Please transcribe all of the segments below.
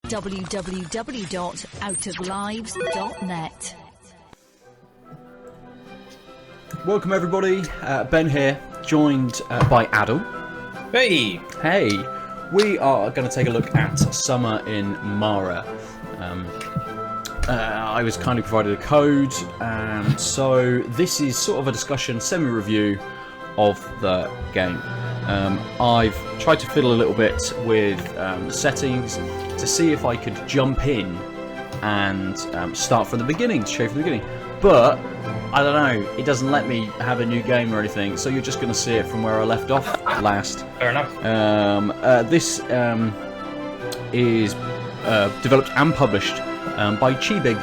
www.outoflives.net. Welcome everybody, Ben here, joined by Aadil. Hey! Hey! We are going to take a look at Summer in Mara. I was kindly provided a code, and so this is sort of a discussion, semi-review of the game. I've tried to fiddle a little bit with settings to see if I could jump in and start from the beginning, to show you from the beginning. But I don't know, it doesn't let me have a new game or anything, so you're just going to see it from where I left off last. Fair enough. This is developed and published by ChiBig.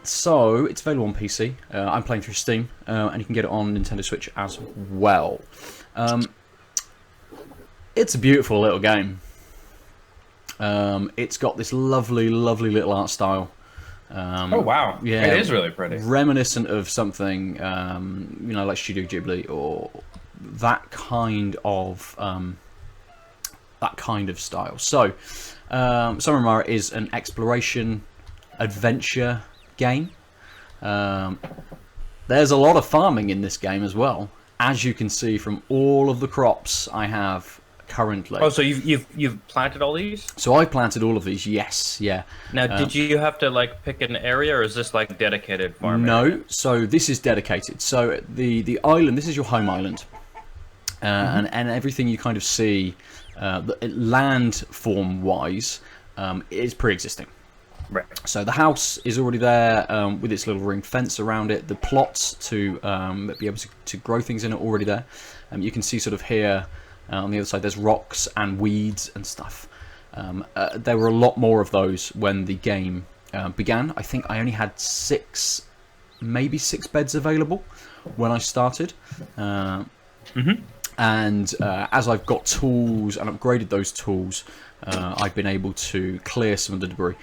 So it's available on PC. I'm playing through Steam, and you can get it on Nintendo Switch as well. It's a beautiful little game. It's got this lovely, lovely little art style. Oh wow! Yeah, it is really pretty. Reminiscent of something, you know, like Studio Ghibli or that kind of style. So, Summer in Mara is an exploration adventure game. There's a lot of farming in this game as well, as you can see from all of the crops I have currently. Oh, so you've planted all these? So I've planted all of these. Yes, yeah. Now, did you have to like pick an area, or is this like dedicated farm? No, area? so this is dedicated. So the island, this is your home island, and everything you kind of see, land form wise, is pre-existing. Right. So the house is already there with its little ring fence around it. The plots to be able to grow things in are already there. You can see sort of here on the other side there's rocks and weeds and stuff. There were a lot more of those when the game began. I think I only had maybe six beds available when I started. And as I've got tools and upgraded those tools, I've been able to clear some of the debris.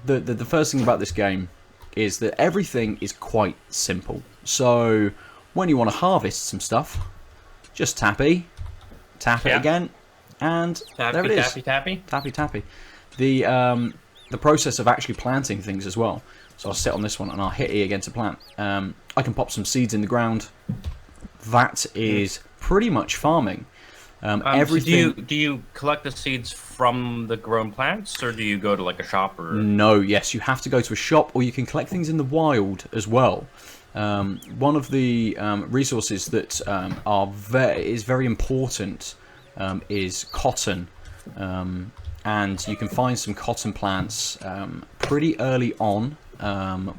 The first thing about this game is that everything is quite simple. So when you want to harvest some stuff, just tap it again, and there it is. Tappy. The process of actually planting things as well. So I'll sit on this one and I'll hit E again to plant. I can pop some seeds in the ground. That is pretty much farming. Everything. So do you collect the seeds from the grown plants, or do you go to like a shop? Or no, yes, you have to go to a shop, or you can collect things in the wild as well. One of the resources that is very important is cotton, and you can find some cotton plants pretty early on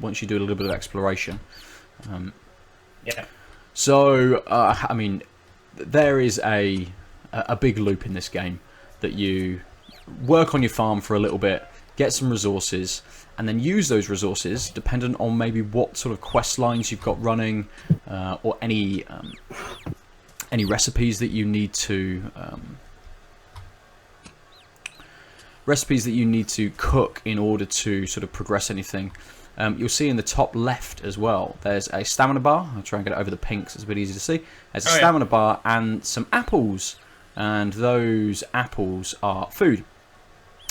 once you do a little bit of exploration. Yeah. So I mean, there is a big loop in this game that you work on your farm for a little bit, get some resources, and then use those resources dependent on maybe what sort of quest lines you've got running, or any recipes that you need to cook in order to sort of progress anything. You'll see in the top left as well, there's a stamina bar. I'll try and get it over the pink so it's a bit easy to see. There's a stamina bar and some apples, and those apples are food.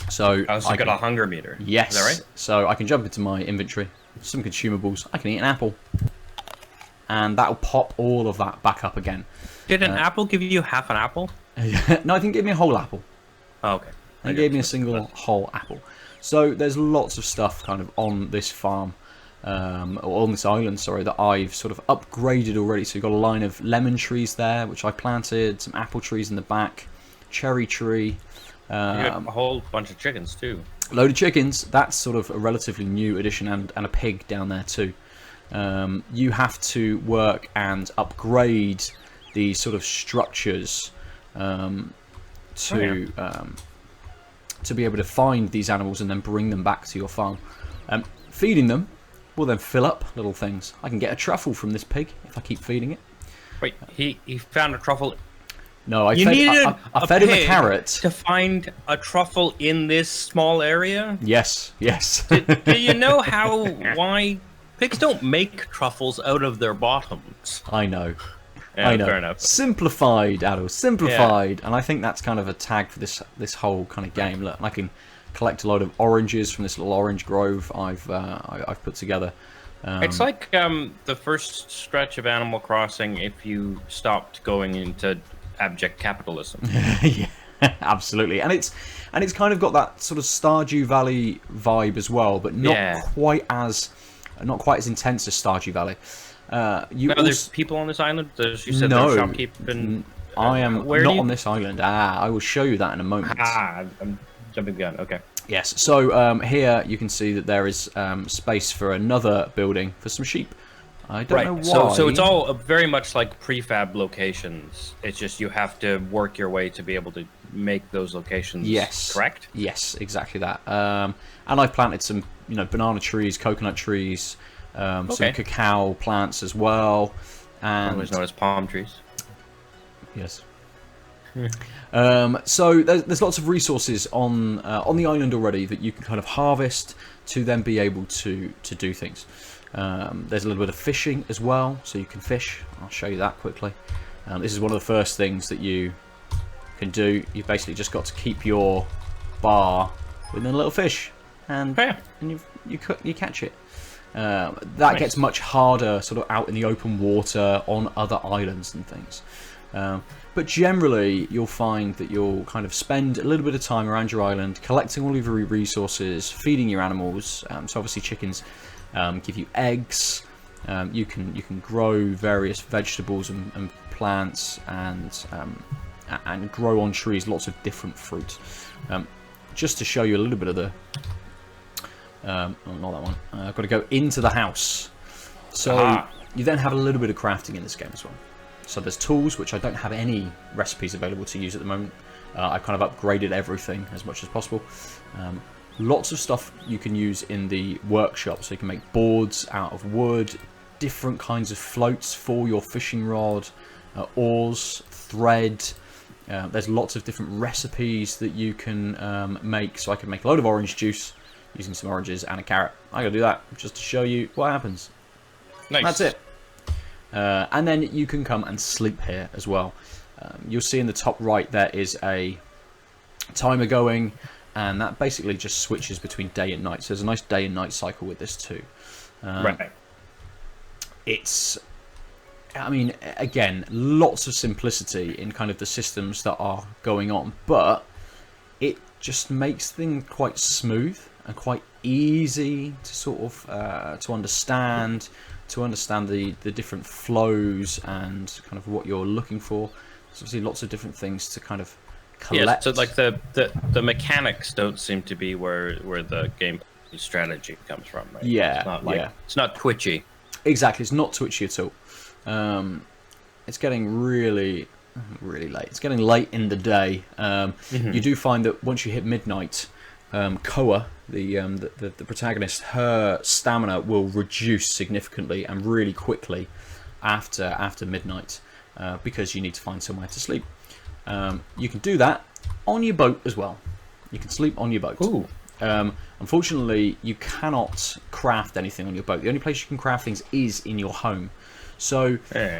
So I got a hunger meter. Yes. Is that right? So I can jump into my inventory, some consumables. I can eat an apple, and that'll pop all of that back up again. Did an apple give you half an apple? No, I think it gave me a whole apple. Oh, okay. It gave me a single whole apple. So there's lots of stuff kind of on this farm, or on this island, sorry, that I've sort of upgraded already. So you've got a line of lemon trees there, which I planted, some apple trees in the back, cherry tree. You got a whole bunch of chickens too. Load of chickens. That's sort of a relatively new addition, and a pig down there too. You have to work and upgrade these sort of structures to be able to find these animals and then bring them back to your farm. Feeding them will then fill up little things. I can get a truffle from this pig if I keep feeding it. Wait, he found a truffle. No, I fed him a carrot to find a truffle in this small area. Yes. Do you know why pigs don't make truffles out of their bottoms? I know. Yeah, I know. fair enough. Simplified, Aadil. Simplified. And I think that's kind of a tag for this whole kind of game. Look, I can collect a load of oranges from this little orange grove I've put together. It's like the first stretch of Animal Crossing if you stopped going into abject capitalism. Yeah, absolutely. And it's kind of got that sort of Stardew Valley vibe as well, but not quite as intense as Stardew Valley. There's people on this island. You said no, there's shopkeeping. I am not on this island. I will show you that in a moment. I'm jumping the gun. Okay. Yes. So here you can see that there is space for another building for some sheep. I don't know why. So it's all very much like prefab locations. It's just you have to work your way to be able to make those locations. Yes. Correct. Yes, exactly that. And I've planted some, banana trees, coconut trees, some cacao plants as well, and always known as palm trees. Yes. So there's lots of resources on the island already that you can kind of harvest to then be able to do things. There's a little bit of fishing as well, so you can fish. I'll show you that quickly. This is one of the first things that you can do. You've basically just got to keep your bar within a little fish, and you catch it. That gets much harder sort of out in the open water on other islands and things. But generally, you'll find that you'll kind of spend a little bit of time around your island, collecting all of your resources, feeding your animals. So obviously chickens give you eggs. You can grow various vegetables and plants and grow on trees lots of different fruit. Just to show you a little bit of the... not that one. I've got to go into the house. So you then have a little bit of crafting in this game as well. So there's tools, which I don't have any recipes available to use at the moment. I've kind of upgraded everything as much as possible. Lots of stuff you can use in the workshop. So you can make boards out of wood, different kinds of floats for your fishing rod, oars, thread. There's lots of different recipes that you can make. So I can make a load of orange juice using some oranges and a carrot. I'm going to do that just to show you what happens. Nice. That's it. And then you can come and sleep here as well. You'll see in the top right there is a timer going, and that basically just switches between day and night. So there's a nice day and night cycle with this too. Right. I mean, again, lots of simplicity in kind of the systems that are going on, but it just makes things quite smooth and quite easy to sort of to understand the different flows and kind of what you're looking for. There's obviously lots of different things to kind of collect. Yeah, so like the mechanics don't seem to be where the game strategy comes from, right? Yeah, it's not it's not twitchy. Exactly, it's not twitchy at all. It's getting really late. It's getting late in the day. You do find that once you hit midnight, Koa, the protagonist, her stamina will reduce significantly and really quickly after midnight, because you need to find somewhere to sleep. You can do that on your boat as well. You can sleep on your boat. Ooh. Unfortunately, you cannot craft anything on your boat. The only place you can craft things is in your home. So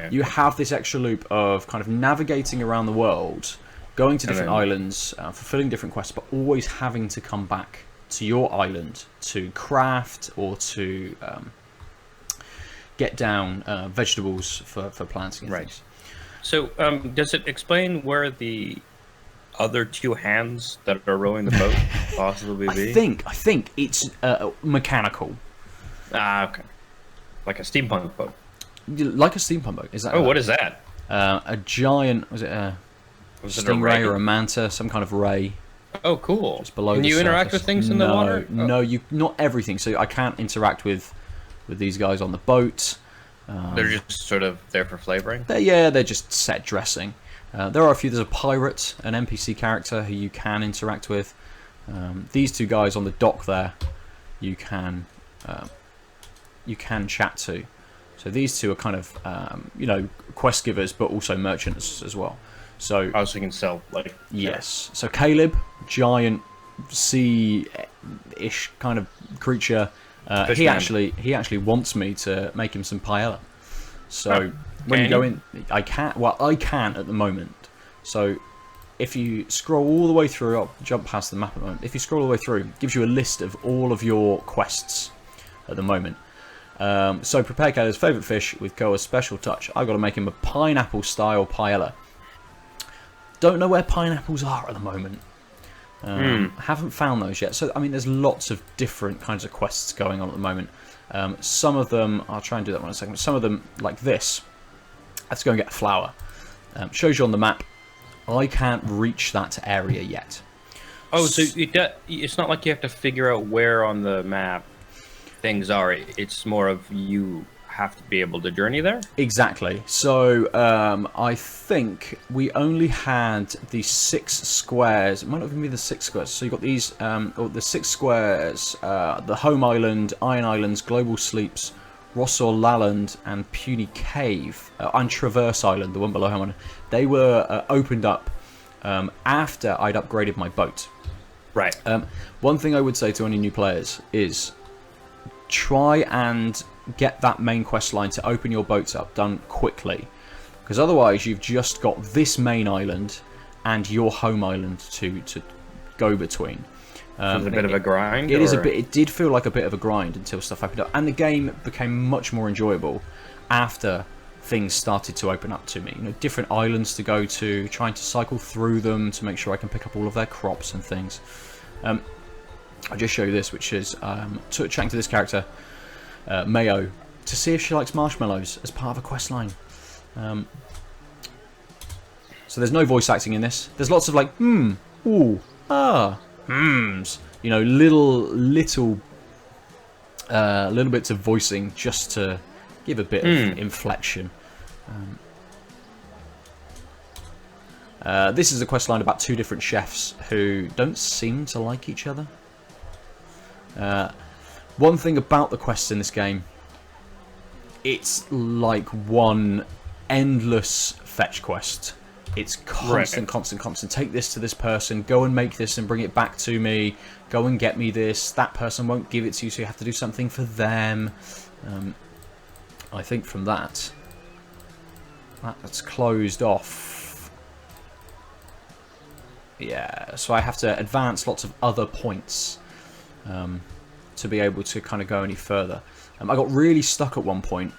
you have this extra loop of kind of navigating around the world, going to different islands, fulfilling different quests, but always having to come back to your island to craft or to get down vegetables for planting and things. So does it explain where the other two hands that are rowing the boat possibly be? I think it's mechanical. Okay. Like a steampunk boat. Like a steampunk boat. Is that? Oh, what is that? A giant. Was it a stingray or a manta? Some kind of ray. Oh, cool. Just below Can the you interact surface. with things in the water? No, you not everything. So I can't interact with these guys on the boat. They're just sort of there for flavoring? They're just set dressing. There are a few. There's a pirate, an NPC character who you can interact with. These two guys on the dock there, you can chat to. So these two are kind of quest givers, but also merchants as well. So you can sell yes. So Caleb, giant sea-ish kind of creature. He actually wants me to make him some paella. So when you go in, I can't at the moment. So if you scroll all the way through, I'll jump past the map at the moment. If you scroll all the way through, it gives you a list of all of your quests at the moment. So prepare Keller's favourite fish with Koa's special touch. I've got to make him a pineapple-style paella. Don't know where pineapples are at the moment. Haven't found those yet. So, I mean, there's lots of different kinds of quests going on at the moment. Some of them, I'll try and do that one in a second. Some of them, like this, let's go and get a flower. Shows you on the map. I can't reach that area yet. Oh, so it's not like you have to figure out where on the map things are. It's more of you have to be able to journey there? Exactly. So I think we only had the 6 squares. It might not even be the 6 squares. So you've got these, the 6 squares, the Home Island, Iron Islands, Global Sleeps, Rossor Laland, and Puny Cave, and Traverse Island, the one below Home Island. They were opened up after I'd upgraded my boat. Right. One thing I would say to any new players is try and get that main quest line to open your boats up done quickly, because otherwise you've just got this main island and your home island to go between. It's a bit of a grind. It is a bit. It did feel like a bit of a grind until stuff opened up, and the game became much more enjoyable after things started to open up to me. You know, different islands to go to, trying to cycle through them to make sure I can pick up all of their crops and things. I'll just show you this, which is chatting to this character, Mayo, to see if she likes marshmallows as part of a quest line. So there's no voice acting in this. There's lots of like, ooh, ah, hmms. You know, little bits of voicing just to give a bit of inflection. This is a quest line about 2 different chefs who don't seem to like each other. One thing about the quests in this game, it's like one endless fetch quest. It's constant. Take this to this person, go and make this and bring it back to me, go and get me this. That person won't give it to you, so you have to do something for them. I think from that's closed off. Yeah, so I have to advance lots of other points to be able to kind of go any further. I got really stuck at one point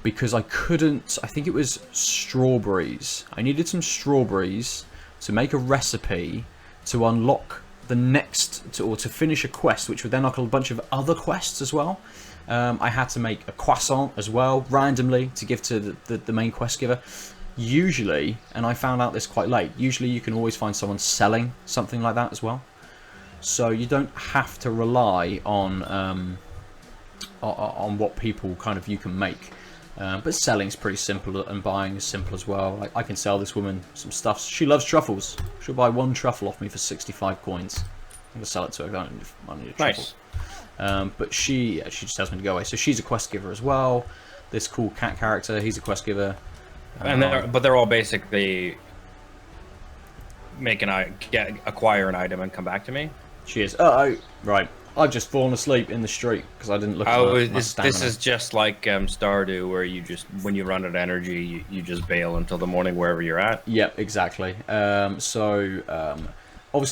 because I couldn't. I think it was strawberries. I needed some strawberries to make a recipe to unlock the next, or to finish a quest, which would then unlock a bunch of other quests as well. I had to make a croissant as well, randomly, to give to the main quest giver. Usually, and I found out this quite late, usually you can always find someone selling something like that as well. So you don't have to rely on what people kind of you can make. But selling's pretty simple, and buying is simple as well. Like, I can sell this woman some stuff. She loves truffles. She'll buy 1 truffle off me for 65 coins. I'm going to sell it to her. I need a truffle. Nice. But she just tells me to go away. So she's a quest giver as well. This cool cat character, he's a quest giver. And they're all basically acquire an item and come back to me. She is. Oh, right. I've just fallen asleep in the street because I didn't look at my stamina. This is just like Stardew, where you just, when you run out of energy, you just bail until the morning wherever you're at. Yep, exactly. Obviously,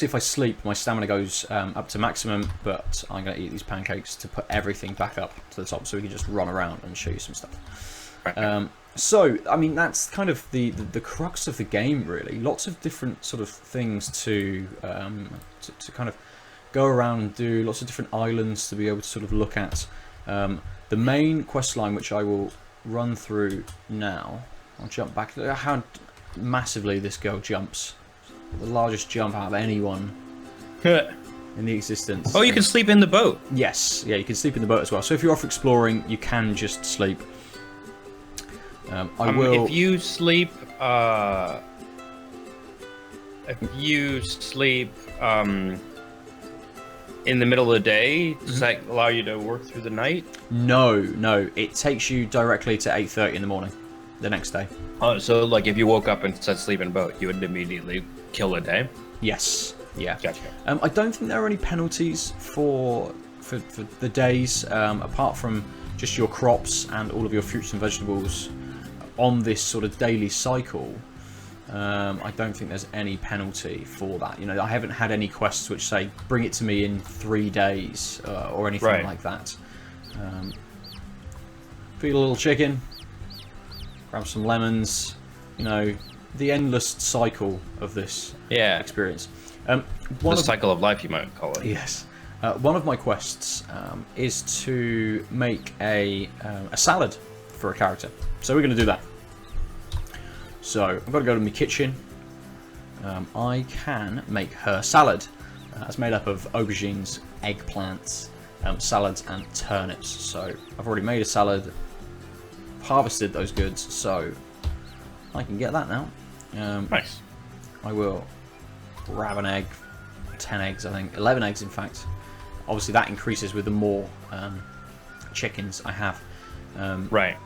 if I sleep, my stamina goes up to maximum, but I'm going to eat these pancakes to put everything back up to the top so we can just run around and show you some stuff. Right. So, I mean, that's kind of the crux of the game, really. Lots of different sort of things to kind of go around and do, lots of different islands to be able to sort of look at. The main quest line, which I will run through now, I'll jump back. Look at how massively this girl jumps. The largest jump out of anyone in the existence. Oh, you can sleep in the boat. Yes, yeah, you can sleep in the boat as well. So if you're off exploring, you can just sleep. If you sleep, in the middle of the day, does that allow you to work through the night? No. It takes you directly to 8:30 in the morning, the next day. Oh, so like if you woke up and said sleep in a boat, you would immediately kill a day? Yes. Yeah. Gotcha. I don't think there are any penalties for the days, apart from just your crops and all of your fruits and vegetables on this sort of daily cycle, I don't think there's any penalty for that. You know, I haven't had any quests which say bring it to me in 3 days or anything like that. Feed a little chicken, grab some lemons, you know, the endless cycle of this experience. The cycle of life, you might call it. Yes. One of my quests is to make a salad for a character. So we're going to do that. So I've got to go to my kitchen. I can make her salad. It's made up of aubergines, eggplants, salads and turnips. So I've already made a salad, harvested those goods, so I can get that now. Nice. I will grab an egg, 10 eggs I think, 11 eggs in fact. Obviously that increases with the more chickens I have. Right.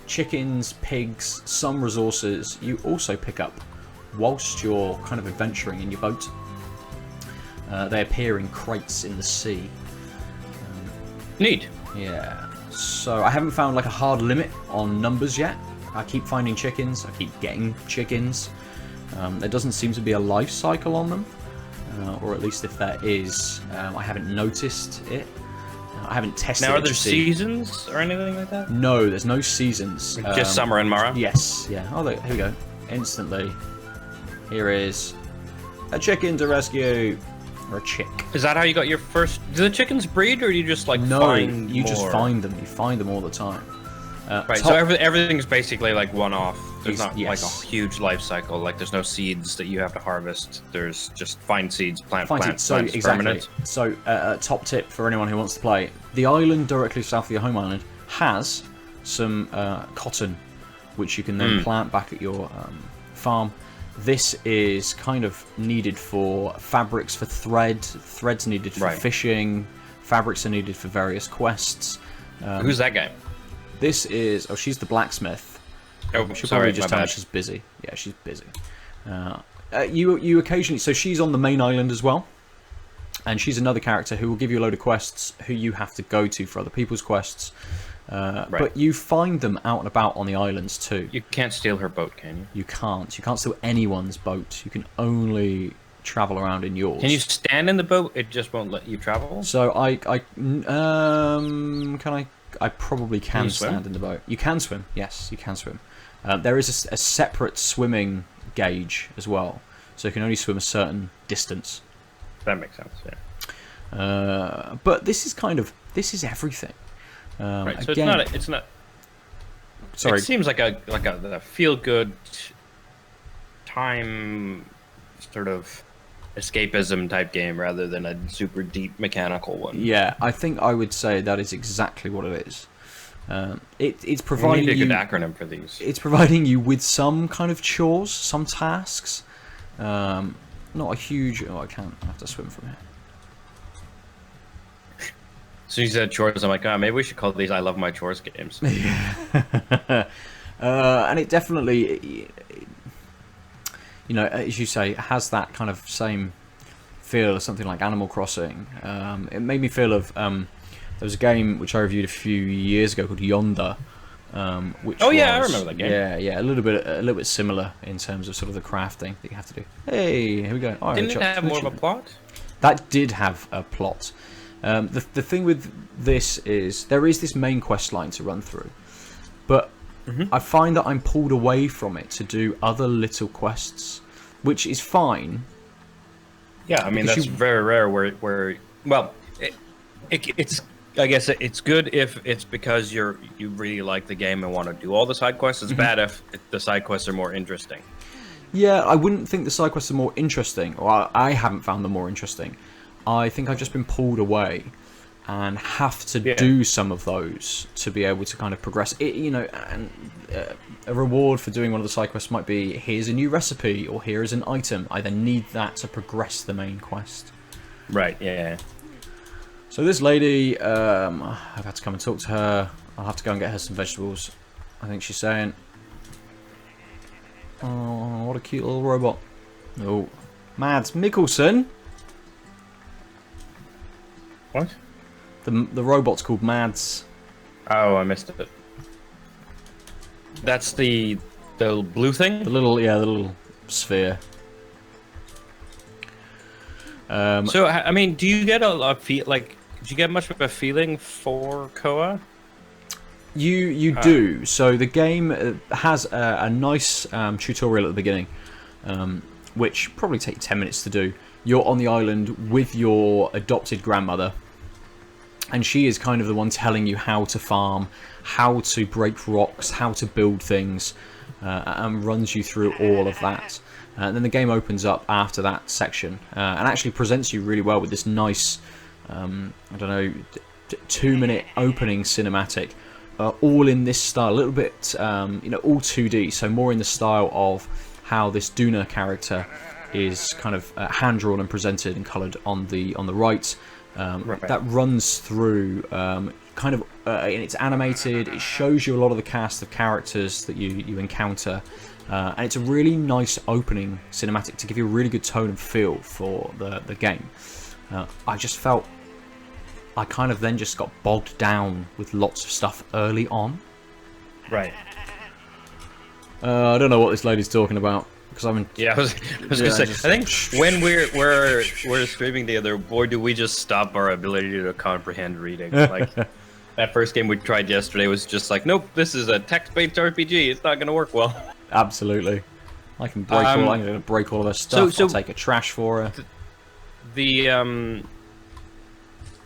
Chickens, pigs, some resources you also pick up whilst you're kind of adventuring in your boat. They appear in crates in the sea. Neat. Yeah. So I haven't found like a hard limit on numbers yet. I keep finding chickens. I keep getting chickens. There doesn't seem to be a life cycle on them, or at least if there is, I haven't noticed it. I haven't tested it. Now, are there seasons or anything like that? No, there's no seasons. Just summer and Mara? Yes. Yeah. Oh, look, here we go. Instantly. Here is a chicken to rescue. Or a chick. Is that how you got your first... Do the chickens breed, or do you just, like, find you more? just find them. You find them all the time. Right, so everything's basically, like, one-off. There's not, like, a huge life cycle. Like, there's no seeds that you have to harvest. There's just find seeds, plant plants, so exactly. permanent. So, top tip for anyone who wants to play. The island directly south of your home island has some cotton, which you can then plant back at your farm. This is kind of needed for fabrics for threads needed for fishing, fabrics are needed for various quests. Who's that guy? This is... Oh, she's the blacksmith. Oh, She'll sorry, probably just tell me she's busy. Yeah, she's busy. You occasionally... So she's on the main island as well. And she's another character who will give you a load of quests who you have to go to for other people's quests. But you find them out and about on the islands too. You can't steal her boat, can you? You can't. You can't steal anyone's boat. You can only travel around in yours. Can you stand in the boat? It just won't let you travel? So I probably can stand in the boat. You can swim. Yes, you can swim. There is a separate swimming gauge as well. So you can only swim a certain distance. That makes sense, yeah. But this is everything. Right, so again, it's not. Sorry. It seems like a feel good time sort of escapism type game rather than a super deep mechanical one. Yeah, I think I would say that is exactly what it is. It's providing we need a good acronym for these. It's providing you with some kind of chores, some tasks. Not a huge. Oh, I can't. I have to swim from here. So you said chores, I'm like, maybe we should call these I Love My Chores games. Yeah. And it definitely, you know, as you say, has that kind of same feel as something like Animal Crossing. It made me feel of, there was a game which I reviewed a few years ago called Yonder. Which I remember that game. Yeah, a little bit similar in terms of sort of the crafting that you have to do. Hey, here we go. Oh, Didn't it have more of a plot? That did have a plot. The thing with this is there is this main quest line to run through, but I find that I'm pulled away from it to do other little quests, which is fine. Yeah, I mean that's very rare. Where well, it's I guess it's good if it's because you really like the game and want to do all the side quests. It's bad if the side quests are more interesting. Yeah, I wouldn't think the side quests are more interesting, or I haven't found them more interesting. I think I've just been pulled away and have to do some of those to be able to kind of progress. You know, and a reward for doing one of the side quests might be, here's a new recipe, or here is an item. I then need that to progress the main quest. Right, yeah. So this lady, I've had to come and talk to her. I'll have to go and get her some vegetables. I think she's saying, oh, what a cute little robot. Oh, Mads Mikkelsen. What? The robot's called Mads. Oh, I missed it. That's the blue thing? The little sphere. So, I mean, do you get a feel like? Did you get much of a feeling for Koa? You do. So the game has a nice tutorial at the beginning, which probably take 10 minutes to do. You're on the island with your adopted grandmother, and she is kind of the one telling you how to farm, how to break rocks, how to build things, and runs you through all of that. And then the game opens up after that section, and actually presents you really well with this nice, I don't know, 2-minute opening cinematic, all in this style, a little bit, all 2D, so more in the style of how this Duna character is kind of hand drawn and presented and coloured on the right. Right. That runs through and it's animated. It shows you a lot of the cast of characters that you encounter, and it's a really nice opening cinematic to give you a really good tone and feel for the game. I just felt I kind of then just got bogged down with lots of stuff early on. Right. I don't know what this lady's talking about. Because I was gonna say. I think when we're streaming together, boy, do we just stop our ability to comprehend reading. Like that first game we tried yesterday was just like, nope, this is a text-based RPG. It's not gonna work well. Absolutely. I'm gonna break all of her stuff. I'll take a trash for her.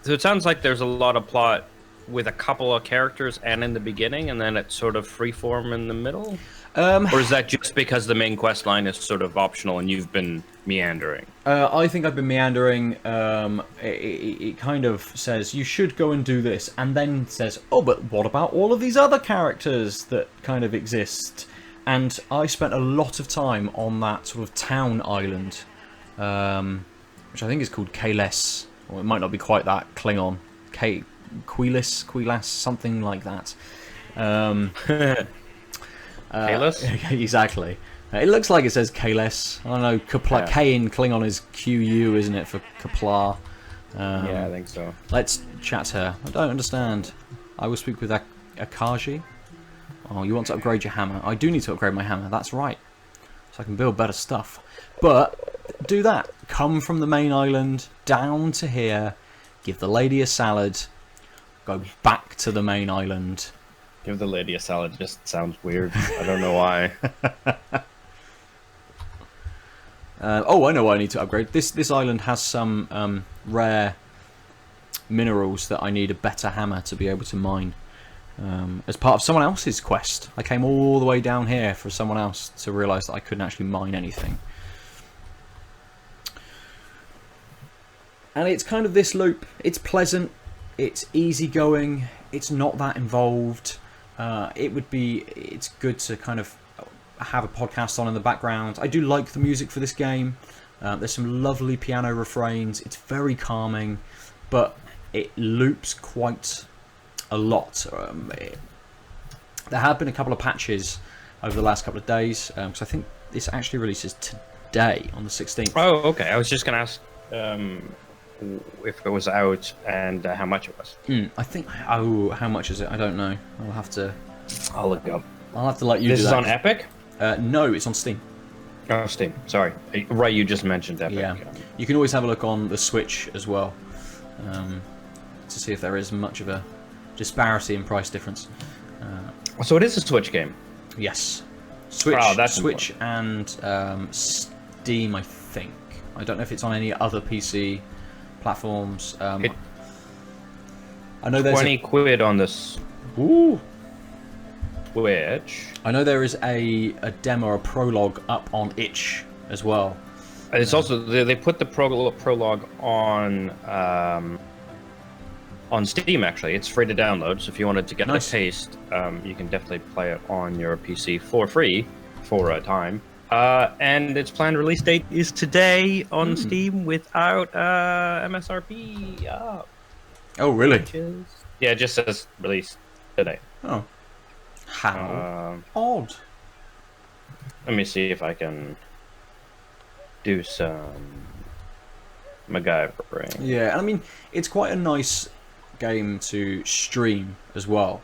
So it sounds like there's a lot of plot with a couple of characters and in the beginning, and then it's sort of freeform in the middle. Or is that just because the main quest line is sort of optional and you've been meandering? I think I've been meandering. It kind of says, you should go and do this, and then says, oh, but what about all of these other characters that kind of exist? And I spent a lot of time on that sort of town island, which I think is called Kales, or it might not be quite that Klingon. Quilas, something like that. Kalis? Exactly. It looks like it says Kales. I don't know. K in Klingon is QU, isn't it, for Kapla? Yeah, I think so. Let's chat to her. I don't understand. I will speak with Akaji. Oh, you want to upgrade your hammer? I do need to upgrade my hammer. That's right. So I can build better stuff. But do that. Come from the main island down to here. Give the lady a salad. Go back to the main island. Give the lady a salad just sounds weird. I don't know why. I know why I need to upgrade. This island has some rare minerals that I need a better hammer to be able to mine. As part of someone else's quest. I came all the way down here for someone else to realise that I couldn't actually mine anything. And it's kind of this loop. It's pleasant. It's easygoing. It's not that involved. It's good to kind of have a podcast on in the background. I do like the music for this game. There's some lovely piano refrains. It's very calming, but it loops quite a lot. There have been a couple of patches over the last couple of days, because I think this actually releases today on the 16th. Oh, okay. I was just going to ask if it was out and how much it was. I think. Oh, how much is it? I don't know. I'll look it up. I'll have to let you. This do is that. on Epic? No, it's on Steam. Oh, Steam. Sorry. Right, you just mentioned Epic. Yeah. You can always have a look on the Switch as well, to see if there is much of a disparity in price difference. So it is a Switch game? Yes. Switch, that's Switch and Steam, I think. I don't know if it's on any other PC platforms. I know there's 20 quid on this. Ooh. Switch. I know there is a demo, a prologue up on itch as well. It's also they put the prologue on Steam. Actually, it's free to download. So if you wanted to get a taste, you can definitely play it on your PC for free for a time. And its planned release date is today on Steam without MSRP. Oh, really? Yeah, it just says release today. Oh. How odd. Let me see if I can do some MacGyvering. Yeah, and I mean, it's quite a nice game to stream as well.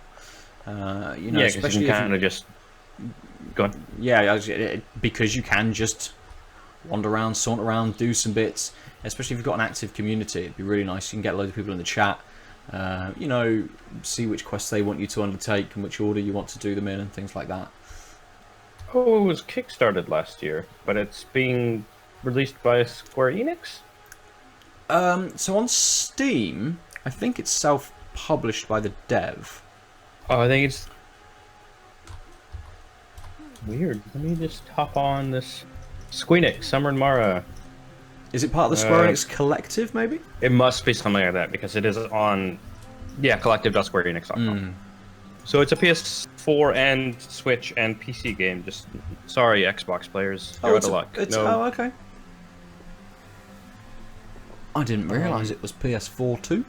You know, yeah, especially you can kind of just go on. Yeah, because you can just wander around, saunter around, do some bits. Especially if you've got an active community, it'd be really nice. You can get a load of people in the chat. You know, see which quests they want you to undertake and which order you want to do them in, and things like that. Oh, it was kickstarted last year, but it's being released by Square Enix? So on Steam, I think it's self-published by the dev. Oh, I think it's weird. Let me just hop on this Squeenix, Summer and Mara. Is it part of the Square Enix Collective, maybe? It must be something like that, because it is on, yeah, collective.squareenix.com. So it's a PS4 and Switch and PC game. Just sorry, Xbox players, you're out of luck. Oh, okay. I didn't realise it was PS4 too.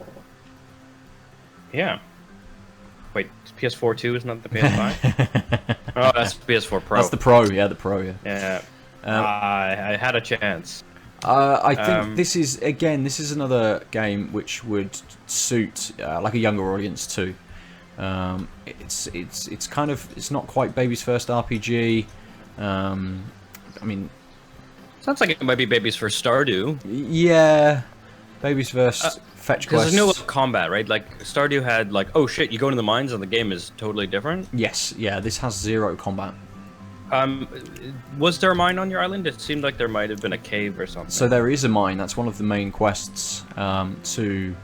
Yeah. Wait, PS4 2 is not the PS5? Oh, that's PS4 Pro. That's the Pro, yeah, the Pro, yeah. Yeah. I had a chance. I think this is another game which would suit like a younger audience too. It's kind of, it's not quite baby's first RPG. I mean, sounds like it might be baby's first Stardew. Yeah, baby's first fetch quest. There's no combat, right? Like Stardew had like, oh shit, you go into the mines and the game is totally different. Yes, yeah, this has 0 combat. Was there a mine on your island? It seemed like there might have been a cave or something. So there is a mine. That's one of the main quests, to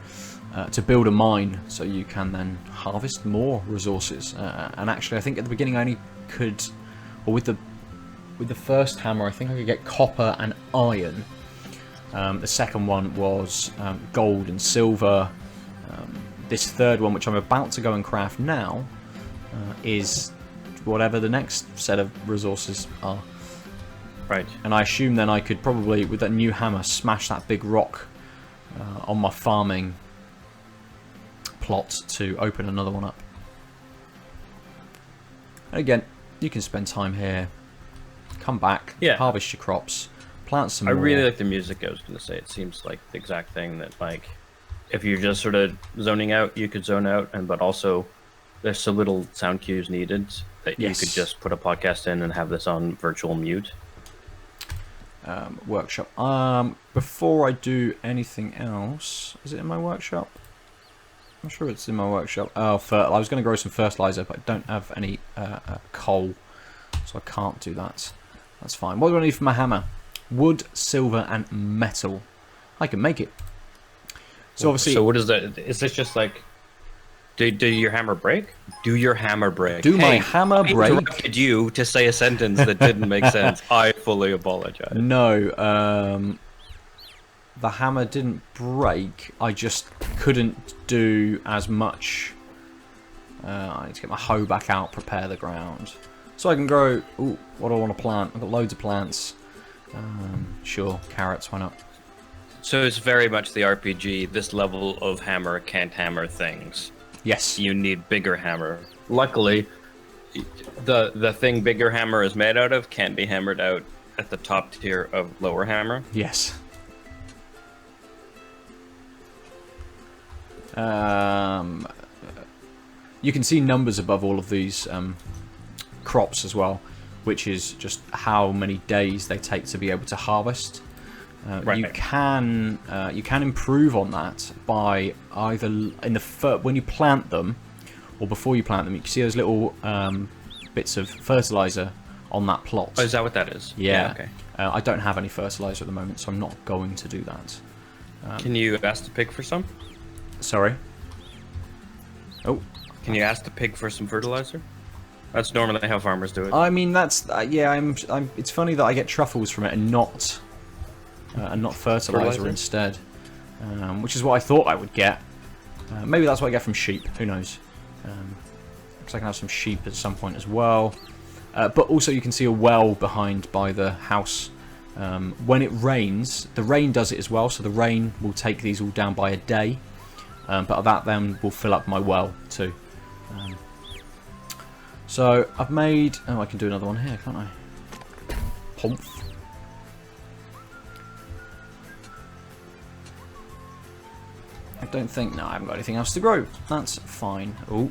build a mine, so you can then harvest more resources. And actually, I think at the beginning I only could, or with the first hammer, I think I could get copper and iron. The second one was gold and silver. This third one, which I'm about to go and craft now, is whatever the next set of resources are. Right. And I assume then I could probably, with that new hammer, smash that big rock on my farming plot to open another one up. And again, you can spend time here, come back, harvest your crops, plant some more. I really like the music. I was going to say, it seems like the exact thing that, like, if you're just sort of zoning out, you could zone out, but also there's so little sound cues needed that you could just put a podcast in and have this on virtual mute. Workshop. Before I do anything else, is it in my workshop? I'm sure it's in my workshop. Oh, I was going to grow some fertilizer, but I don't have any coal, so I can't do that. That's fine. What do I need for my hammer? Wood, silver, and metal. I can make it. So obviously. So what is that? Is this just like? Do your hammer break? Do your hammer break? Do my hammer break? I interrupted you to say a sentence that didn't make sense. I fully apologize. No, the hammer didn't break. I just couldn't do as much. I need to get my hoe back out, prepare the ground. So I can grow... Ooh, what do I want to plant? I've got loads of plants. Sure, carrots, why not? So it's very much the RPG, this level of hammer can't hammer things. Yes. You need bigger hammer. Luckily, the thing bigger hammer is made out of can't be hammered out at the top tier of lower hammer. Yes. You can see numbers above all of these crops as well, which is just how many days they take to be able to harvest. Right. You can improve on that by either in the when you plant them, or before you plant them. You can see those little bits of fertilizer on that plot. Oh, is that what that is? Yeah. Okay. I don't have any fertilizer at the moment, so I'm not going to do that. Can you ask the pig for some? Sorry. Oh. Can you ask the pig for some fertilizer? That's normally how farmers do it. I mean, that's yeah. It's funny that I get truffles from it and not fertilizer instead, which is what I thought I would get. Maybe that's what I get from sheep. Who knows? Because I can have some sheep at some point as well. But also, you can see a well behind by the house. When it rains, the rain does it as well. So the rain will take these all down by a day. But that then will fill up my well too. So I've made... Oh, I can do another one here, can't I? Humph. I don't think... No, I haven't got anything else to grow. That's fine. Oh.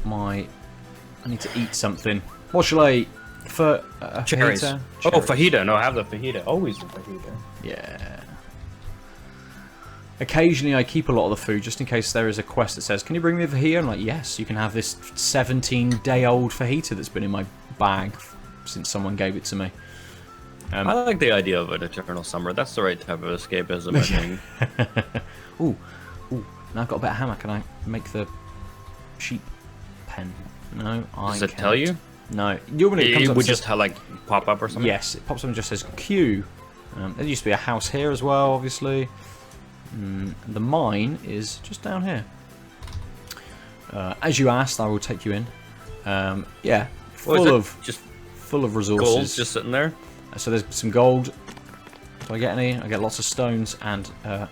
my... I need to eat something. What shall I eat? For cherries. fajita? Oh, fajita. No, I have the fajita. Always the fajita. Yeah. Occasionally I keep a lot of the food just in case there is a quest that says, can you bring me the fajita? I'm like, yes, you can have this 17-day-old fajita that's been in my bag since someone gave it to me. I like the idea of an eternal summer. That's the right type of escapism, I think. Ooh. Now I've got a better hammer. Can I make the sheep pen? No, I Does it can't. tell you? No. It would just like pop up or something? Yes, it pops up and just says Q. There used to be a house here as well, obviously. The mine is just down here. As you asked, I will take you in. Yeah, full of resources. Gold just sitting there. So there's some gold. Do I get any? I get lots of stones and a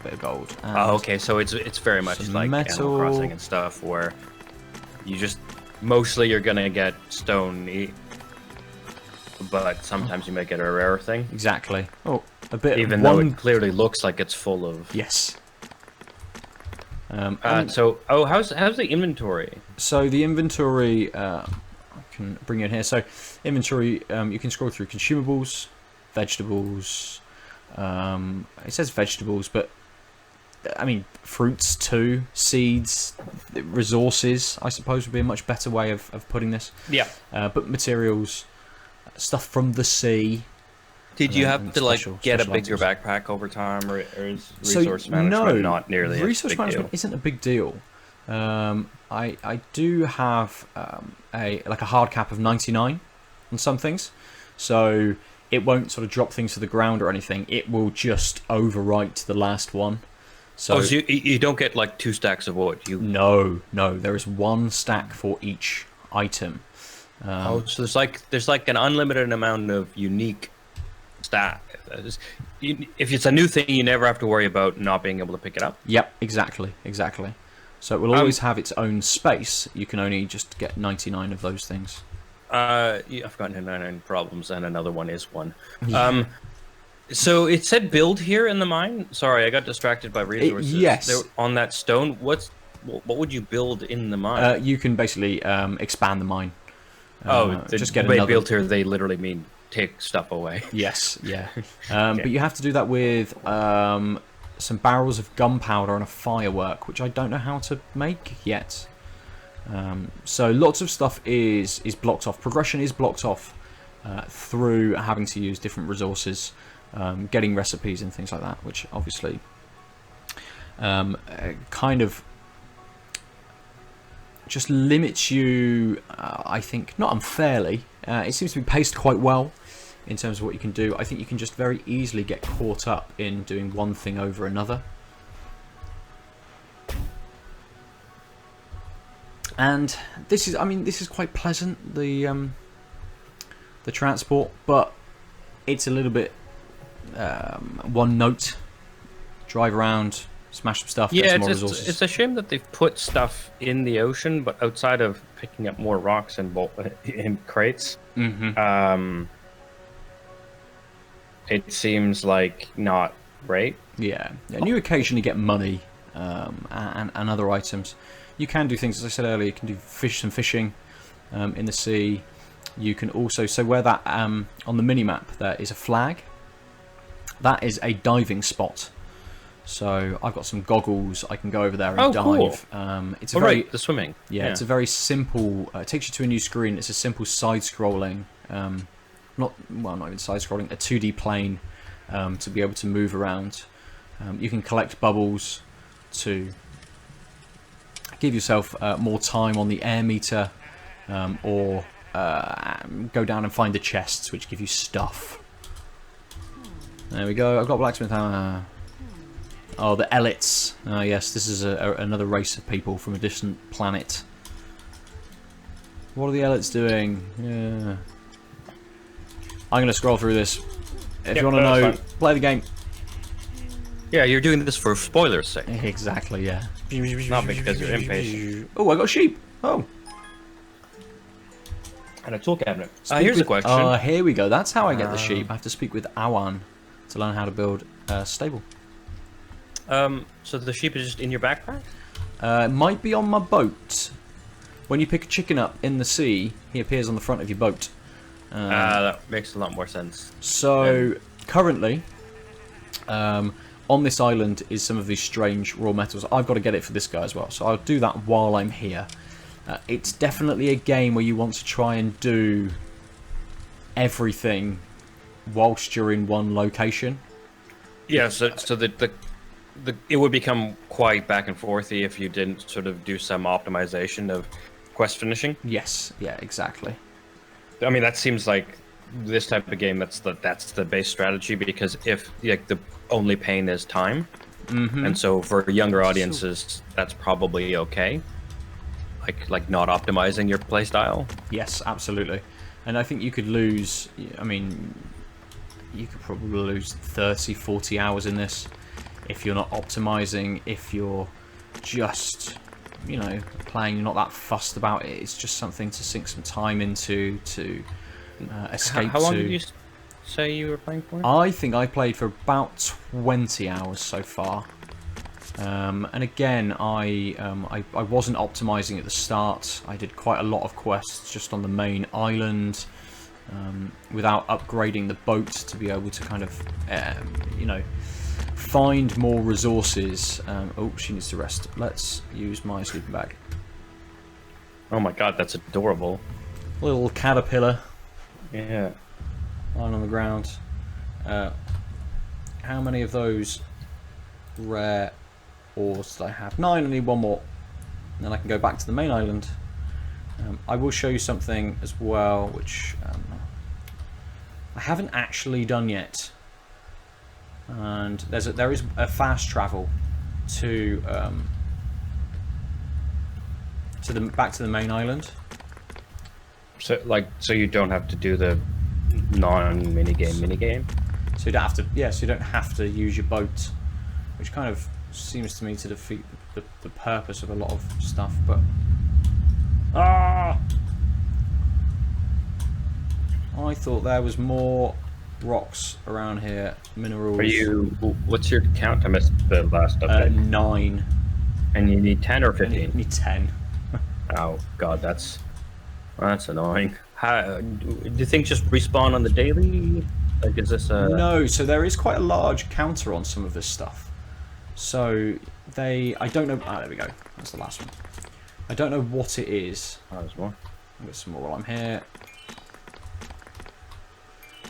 bit of gold. Oh, okay. So it's very much like metal. Animal Crossing and stuff, where you just mostly you're gonna get stone, but sometimes you may get a rare thing. Exactly. Oh, a bit. Even though it clearly looks like it's full of. Yes. How's the inventory? So the inventory, I can bring you in here. So inventory, you can scroll through consumables, vegetables. It says vegetables, but I mean fruits too, seeds, resources. I suppose would be a much better way of putting this. Yeah. But materials, stuff from the sea. Did you have to get a bigger backpack over time, or is resource management not nearly resource a big management deal? isn't a big deal. I do have a hard cap of 99 on some things, so it won't sort of drop things to the ground or anything. It will just overwrite the last one. So, so you don't get like 2 stacks of wood. No. There is 1 stack for each item. So there's like an unlimited amount of unique stat. If it's a new thing, you never have to worry about not being able to pick it up. Yep, exactly. So it will always have its own space. You can only just get 99 of those things. I've got 99 problems, and another one is one. Yeah. So it said build here in the mine. Sorry, I got distracted by resources. Yes. On that stone, what would you build in the mine? You can basically expand the mine. Just get another. Build here, they literally mean take stuff away. Yes, yeah. Okay. But you have to do that with some barrels of gunpowder and a firework, which I don't know how to make yet. So lots of stuff is blocked off. Progression is blocked off through having to use different resources, getting recipes and things like that, which obviously kind of just limits you, I think, not unfairly. It seems to be paced quite well in terms of what you can do. I think you can just very easily get caught up in doing one thing over another. And this is quite pleasant, the transport, but it's a little bit one note. Drive around, smash some stuff, get some more resources. It's a shame that they've put stuff in the ocean, but outside of picking up more rocks and in crates, it seems like not great. Yeah, and you occasionally get money and other items. You can do things, as I said earlier. You can do some fishing in the sea. You can also, so where that on the mini map there is a flag. That is a diving spot. So I've got some goggles. I can go over there and dive. Cool. It's the swimming. Yeah, it's a very simple. It takes you to a new screen. It's a simple side-scrolling, not even side-scrolling, a 2D plane to be able to move around. You can collect bubbles to give yourself more time on the air meter, or go down and find the chests, which give you stuff. There we go. I've got blacksmith hammer. Oh, the elites. Yes, this is another race of people from a distant planet. What are the elites doing? Yeah. I'm going to scroll through this. If you want to know, play the game. Yeah, you're doing this for spoilers' sake. Exactly, yeah. Not because you're impatient. Oh, I got a sheep. Oh. And a tool cabinet. Here's a question. Here we go. That's how I get the sheep. I have to speak with Awan to learn how to build a stable. So the sheep is just in your backpack? It might be on my boat. When you pick a chicken up in the sea, he appears on the front of your boat. That makes a lot more sense. So, currently, on this island is some of these strange raw metals. I've got to get it for this guy as well, so I'll do that while I'm here. It's definitely a game where you want to try and do everything whilst you're in one location. Yeah, so it would become quite back and forthy if you didn't sort of do some optimization of quest finishing. Yes, yeah, exactly. I mean, that seems like this type of game. That's the base strategy, because if like the only pain is time, and so for younger audiences, that's probably okay. Like not optimizing your playstyle. Yes, absolutely. And I think you could lose. I mean, you could probably lose 30, 40 hours in this if you're not optimizing. If you're just, you know, playing, you're not that fussed about it. It's just something to sink some time into to escape. How long did you say you were playing for? I think I played for about 20 hours so far. And again, I wasn't optimizing at the start. I did quite a lot of quests just on the main island, without upgrading the boat to be able to kind of, you know, find more resources. Oh, she needs to rest. Let's use my sleeping bag. Oh my god, that's adorable. Little caterpillar. Yeah. Lying on the ground. How many of those rare ores did I have? 9. I need 1 more. And then I can go back to the main island. I will show you something as well, which I haven't actually done yet. And there is a fast travel to back to the main island. So you don't have to do the minigame. So you don't have to. Yeah, so you don't have to use your boat, which kind of seems to me to defeat the purpose of a lot of stuff. But I thought there was more rocks around here, minerals. What's your count? I missed the last update. 9. And you need 10 or 15? I need 10. Oh god, that's annoying. How do you think just respawn on the daily? Like, is this a... No, so there is quite a large counter on some of this stuff. So I don't know. Ah, there we go. That's the last one. I don't know what it is. Oh, there's more. I'll get some more while I'm here.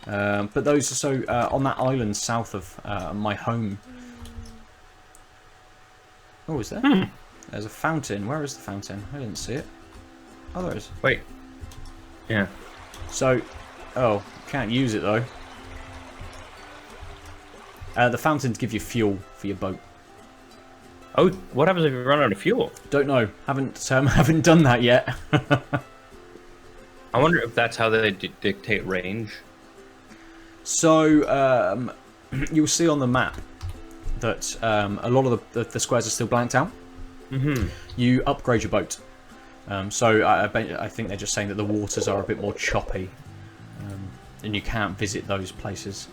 But those are so on that island south of my home. Oh, is there? There's a fountain. Where is the fountain? I didn't see it. Oh, there is. Wait. Yeah. So, can't use it though. The fountains give you fuel for your boat. Oh, what happens if you run out of fuel? Don't know. Haven't done that yet. I wonder if that's how they dictate range. So you'll see on the map that a lot of the squares are still blanked out. You upgrade your boat. So I think they're just saying that the waters are a bit more choppy, and you can't visit those places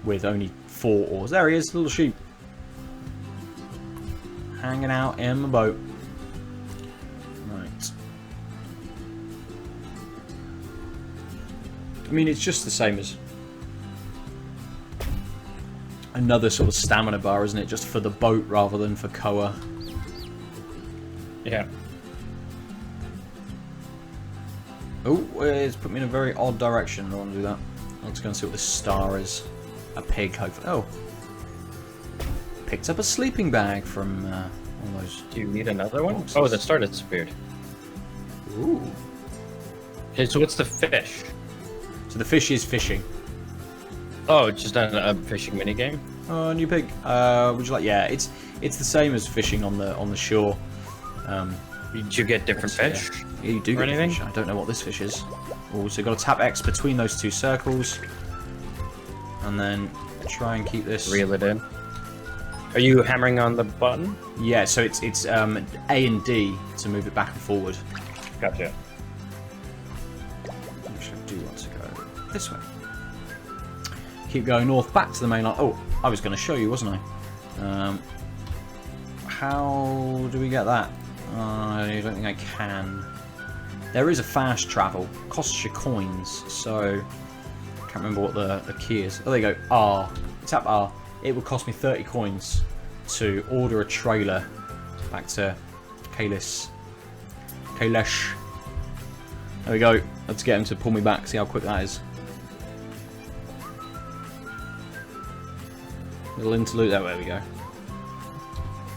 with only 4 oars. There he is, little sheep, hanging out in my boat. Right. I mean, it's just the same as another sort of stamina bar, isn't it? Just for the boat rather than for Koa. Yeah. Oh, it's put me in a very odd direction. I don't want to do that. Let's go and see what this star is. A pig, hopefully. Oh. Picked up a sleeping bag from one of those. Do you need another one? boxes. Oh, the star disappeared. Ooh. Okay, so what's the fish? So the fish is fishing. Oh, it's just a fishing minigame? Oh, new pig. Would you like? Yeah, it's the same as fishing on the shore. Did you get different fish? Yeah, you do or get anything? fish. I don't know what this fish is. Oh, so you've got to tap X between those 2 circles, and then try and keep this. Reel it in. Are you hammering on the button? Yeah, so it's A and D to move it back and forward. Gotcha. Actually, I do want to go this way. Keep going north, back to the main line. Oh, I was going to show you, wasn't I? How do we get that? I don't think I can. There is a fast travel. Costs you coins, so... I can't remember what the key is. Oh, there you go. R. Tap R. It would cost me 30 coins to order a trailer back to Kalish. There we go. Let's get him to pull me back, see how quick that is. Little interlude. There we go.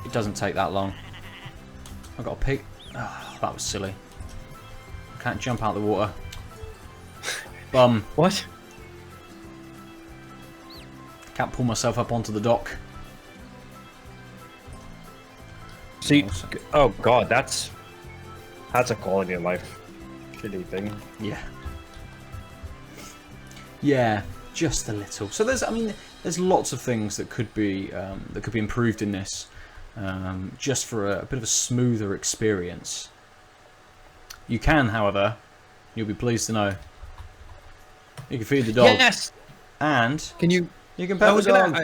It doesn't take that long. I've got a pig. Oh, that was silly. I can't jump out of the water. Bum. What? Can't pull myself up onto the dock. See, oh god, that's a quality of life shitty thing. Yeah. Yeah, just a little. So there's lots of things that could be improved in this, just for a bit of a smoother experience. You can, however, you'll be pleased to know, you can feed the dog. Yes. And can you? You can pet the dog.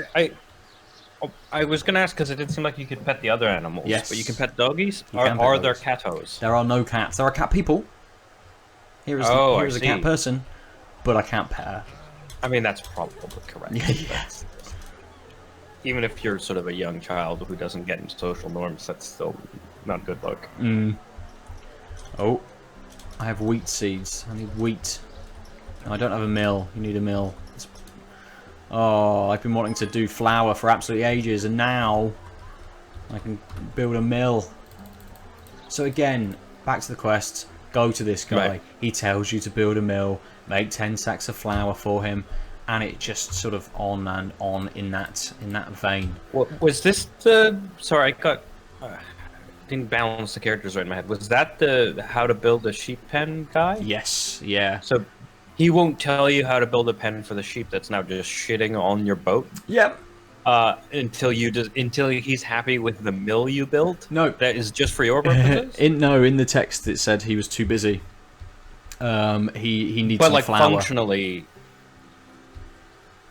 I was gonna ask because it didn't seem like you could pet the other animals. Yes. But you can pet doggies. Are there catos? There are no cats. There are cat people. Here is a cat person, but I can't pet her. I mean, that's probably correct. Yeah. Even if you're sort of a young child who doesn't get into social norms, that's still not good luck. Oh, I have wheat seeds. I need wheat. No, I don't have a mill. You need a mill. Oh, I've been wanting to do flour for absolutely ages, and now I can build a mill. So again, back to the quest. Go to this guy. Right. He tells you to build a mill, make 10 sacks of flour for him, and it just sort of on and on in that vein. What was this the? Sorry, I got didn't balance the characters right in my head. Was that the how to build a sheep pen guy? Yes. Yeah. So he won't tell you how to build a pen for the sheep that's now just shitting on your boat. Yep. Until he's happy with the mill you built. No, that is just for your purposes. In the text it said he was too busy. He needs but some like flour. Functionally,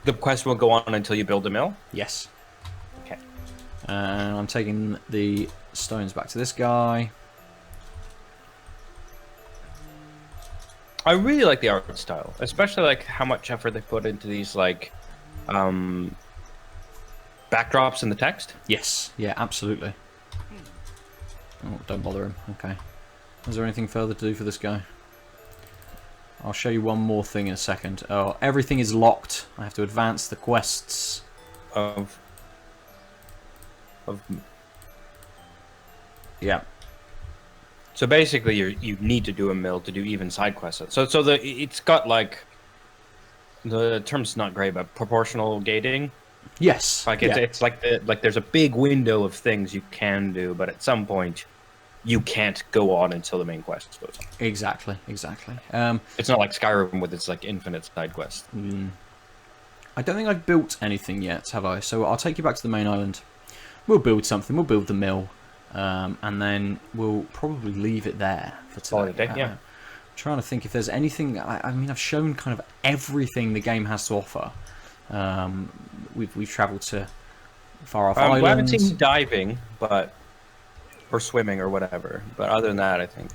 the quest won't go on until you build a mill. Yes. Okay. I'm taking the stones back to this guy. I really like the art style, especially like how much effort they put into these like backdrops in the text. Yes, yeah, absolutely. Oh, don't bother him. Okay. Is there anything further to do for this guy? I'll show you one more thing in a second. Oh, everything is locked. I have to advance the quests. Yeah. So basically, you need to do a mill to do even side quests. So it's got like the term's not great, but proportional gating. Yes. Like it's like there's a big window of things you can do, but at some point you can't go on until the main quest goes on. Exactly. It's not like Skyrim with its like infinite side quests. I don't think I've built anything yet, have I? So I'll take you back to the main island. We'll build something. We'll build the mill. And then we'll probably leave it there for today. Yeah. I'm trying to think if there's anything. I mean, I've shown kind of everything the game has to offer. We've travelled to far off islands. I haven't seen diving, or swimming or whatever. But other than that, I think.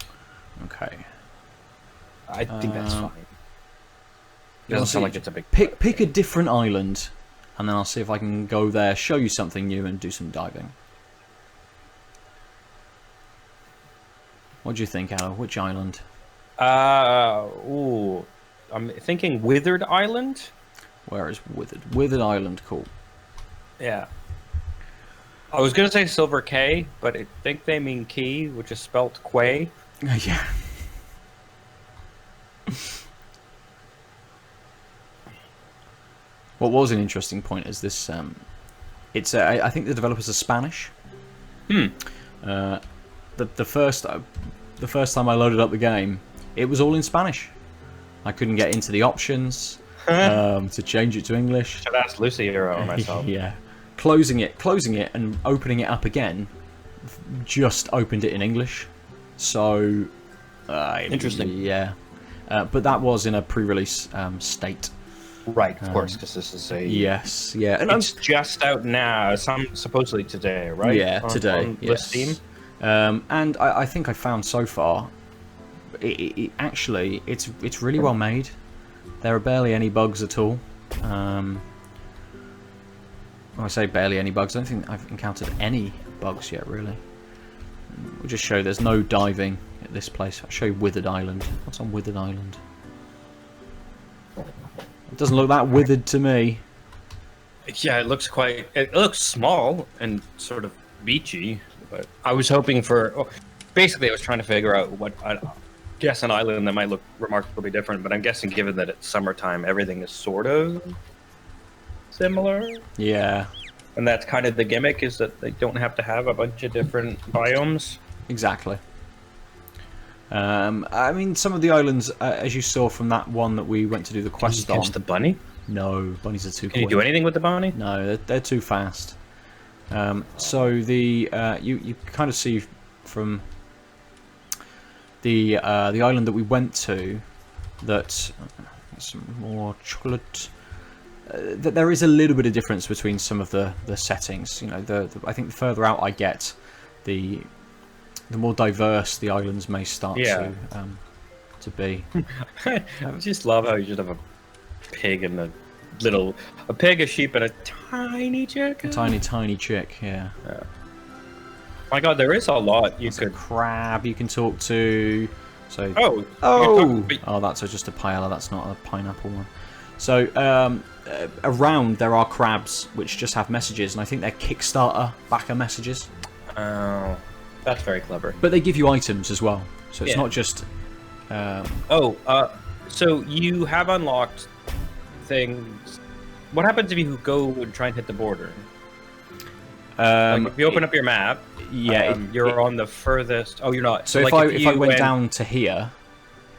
Okay. I think that's fine. It doesn't sound like it's a big. Pick a different island, and then I'll see if I can go there, show you something new, and do some diving. What do you think, Aadil? Which island? I'm thinking Withered Island. Where is Withered? Withered Island, cool. Yeah. I was going to say Silver K, but I think they mean key, which is spelt Quay. Yeah. What was an interesting point is this, it's I think the developers are Spanish. The first time I loaded up the game, it was all in Spanish. I couldn't get into the options to change it to English. Should ask Lucy or myself. Yeah, closing it, and opening it up again, just opened it in English. So interesting. Yeah, but that was in a pre-release state. Right, of course, because this is a... Yes, yeah. And it's just out now, supposedly today, right? Yeah, today. On Steam? And I think I found so far, actually, it's really well made. There are barely any bugs at all. When I say barely any bugs, I don't think I've encountered any bugs yet, really. We'll just show there's no diving at this place. I'll show you Withered Island. What's on Withered Island? It doesn't look that withered to me. Yeah, it looks small and sort of beachy, but I was hoping for... Oh, basically, I was trying to figure out what... I guess an island that might look remarkably different, but I'm guessing given that it's summertime, everything is sort of similar. Yeah. And that's kind of the gimmick, is that they don't have to have a bunch of different biomes. Exactly. I mean, some of the islands, as you saw from that one that we went to do the quest on... Can you catch the bunny? No, bunnies are too quick. Can you do anything with the bunny? No, they're too fast. So the you kind of see from the island that we went to that some more chocolate. That there is a little bit of difference between some of the settings. You know, I think the further out I get, the more diverse the islands may start to be. I just love how you just have a pig and a pig, a sheep, and a tiny chick. A tiny chick, yeah. My God, there is a lot you could. A crab you can talk to. So that's just a paella. That's not a pineapple one. So around there are crabs which just have messages, and I think they're Kickstarter backer messages. Oh, that's very clever. But they give you items as well, so it's not just. So you have unlocked things. What happens if you go and try and hit the border? Like if you open up your map, you're on the furthest. Oh, you're not. So like if I went down to here,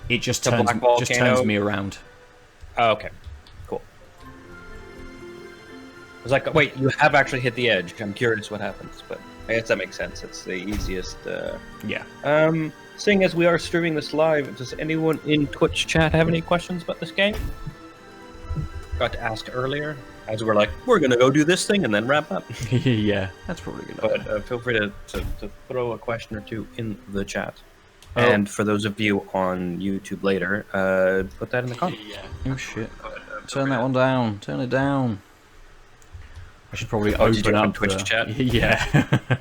it just turns me around. Oh, okay, cool. I was like, wait, you have actually hit the edge. I'm curious what happens, but I guess that makes sense. It's the easiest. Seeing as we are streaming this live, does anyone in Twitch chat have any questions about this game? Got to ask earlier, as we're like, we're gonna go do this thing and then wrap up. Yeah, that's probably good. But feel free to throw a question or two in the chat. And for those of you on YouTube later, put that in the comments. Oh shit! Turn that one down. Turn it down. I should probably open up Twitch chat. Yeah.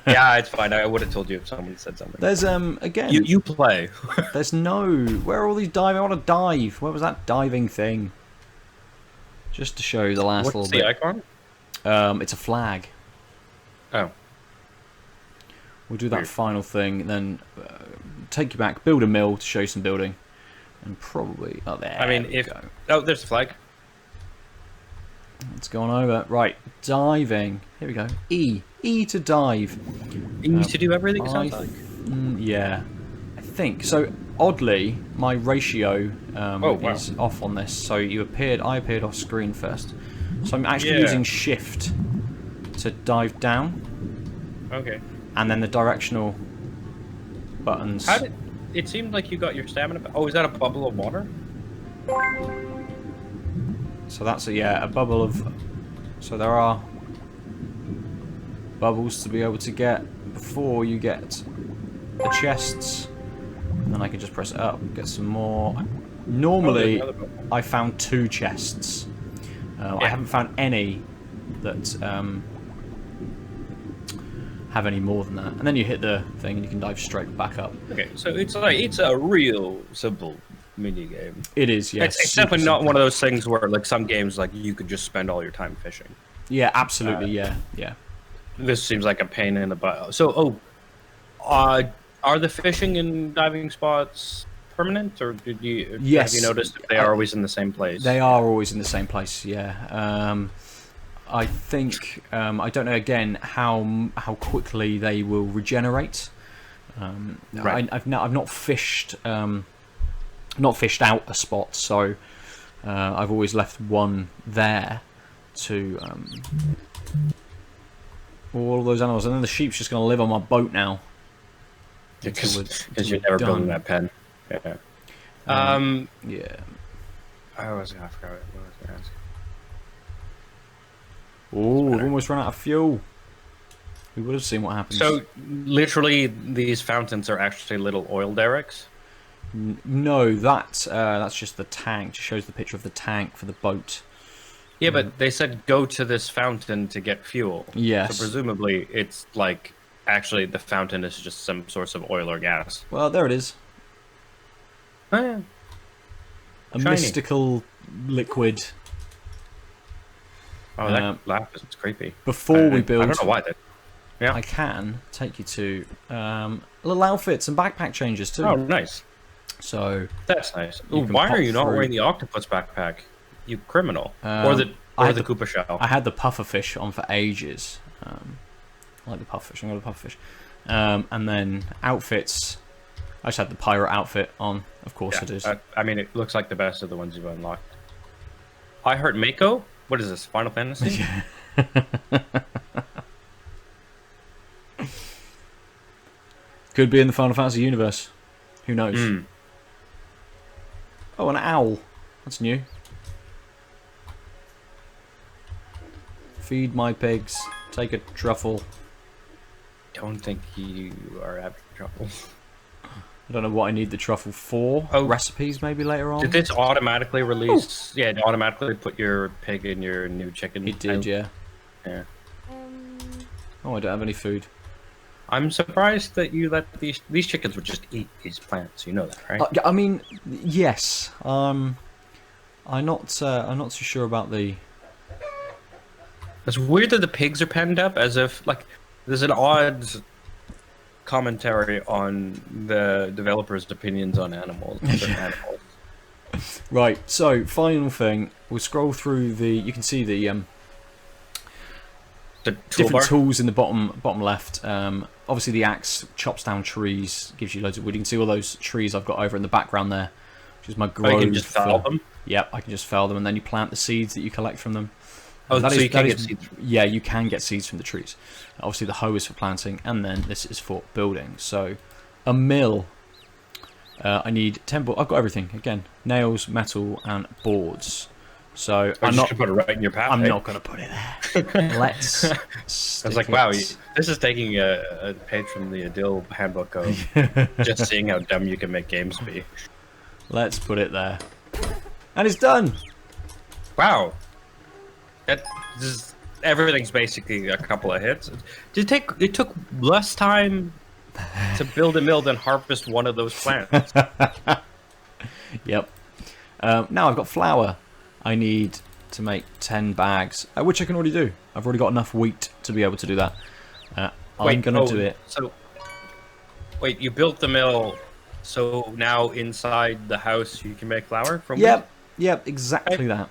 Yeah, it's fine. I would have told you if someone said something. There's again. You play. There's no. Where are all these diving? I want to dive. Where was that diving thing? Just to show you the last little bit. What's the icon? It's a flag. Oh. We'll do that final thing, and then take you back, build a mill to show you some building, and probably there. I mean, there's the flag. It's gone over. Right, diving. Here we go. E to dive. E to do everything. Sounds like. Yeah, I think so. Oddly, my ratio is off on this. So I appeared off screen first. So I'm actually using shift to dive down. Okay. And then the directional buttons. It seemed like you got your stamina back. Oh, is that a bubble of water? So that's a bubble of. So there are bubbles to be able to get before you get the chests. And then I can just press it up, get some more. Normally, I found 2 chests. I haven't found any that have any more than that. And then you hit the thing and you can dive straight back up. Okay, so it's a real simple mini game. It is, yes. It's definitely not one of those things where like some games like you could just spend all your time fishing. Yeah, absolutely. Yeah. This seems like a pain in the butt. So, are the fishing and diving spots permanent, or have you noticed if they are always in the same place? They are always in the same place. Yeah. I think I don't know again how quickly they will regenerate. Right. I've not fished out a spot, so I've always left one there to all of those animals, and then the sheep's just going to live on my boat now. Because you're never building that pen. Yeah. Yeah. I forgot what I was going to ask. Oh, we've almost run out of fuel. we would have seen what happens. So literally, these fountains are actually little oil derricks. No, that's just the tank. Just shows the picture of the tank for the boat. Yeah, but they said go to this fountain to get fuel. Yes. So presumably, it's like actually the fountain is just some source of oil or gas. Well, there it is. Oh yeah. A Shiny. mystical liquid. Oh, that laugh is creepy. Before we build, I don't know why that. Yeah. I can take you to little outfits and backpack changes too. Oh, nice. So that's nice. Ooh, why are you not wearing the octopus backpack? You criminal. Or the Koopa shell. I had the pufferfish on for ages. I like the pufferfish. I'm going to pufferfish. And then outfits. I just had the pirate outfit on. Of course it is. I mean, it looks like the best of the ones you've unlocked. I heard Mako. What is this? Final Fantasy? Could be in the Final Fantasy universe. Who knows? Oh, an owl. That's new. Feed my pigs. Take a truffle. Don't think you are having trouble. I don't know what I need the truffle for. Oh, recipes maybe later on. Did this automatically release? Yeah, it automatically put your pig in your new chicken. It did, yeah. Yeah. Oh, I don't have any food. I'm surprised that you let these chickens would just eat these plants. You know that, right? I mean, yes. I'm not too sure about the. It's weird that the pigs are penned up as if like there's an odd commentary on the developers' opinions on animals. Right. So final thing, we'll scroll through the. You can see the different tools in the bottom left. Obviously, the axe chops down trees, gives you loads of wood. You can see all those trees I've got over in the background there, which is my grove. Oh, you can just fell them? Yep, I can just fell them, and then you plant the seeds that you collect from them. Oh, so you can get seeds? Yeah, you can get seeds from the trees. Obviously, the hoe is for planting, and then this is for building. So, a mill. I need 10 boards. I've got everything. Again, nails, metal, and boards. So I'm not going to put it right in your path. I'm not going to put it there. Let's. I was like, wow, this is taking a page from the Aadil handbook of just seeing how dumb you can make games be. Let's put it there, and it's done. Wow, everything's basically a couple of hits. It took less time to build a mill than harvest one of those plants. Yep. Now I've got flour. I need to make 10 bags, which I can already do. I've already got enough wheat to be able to do that. I'm going to do it. So, wait, you built the mill, so now inside the house you can make flour from wheat? Yep, exactly that.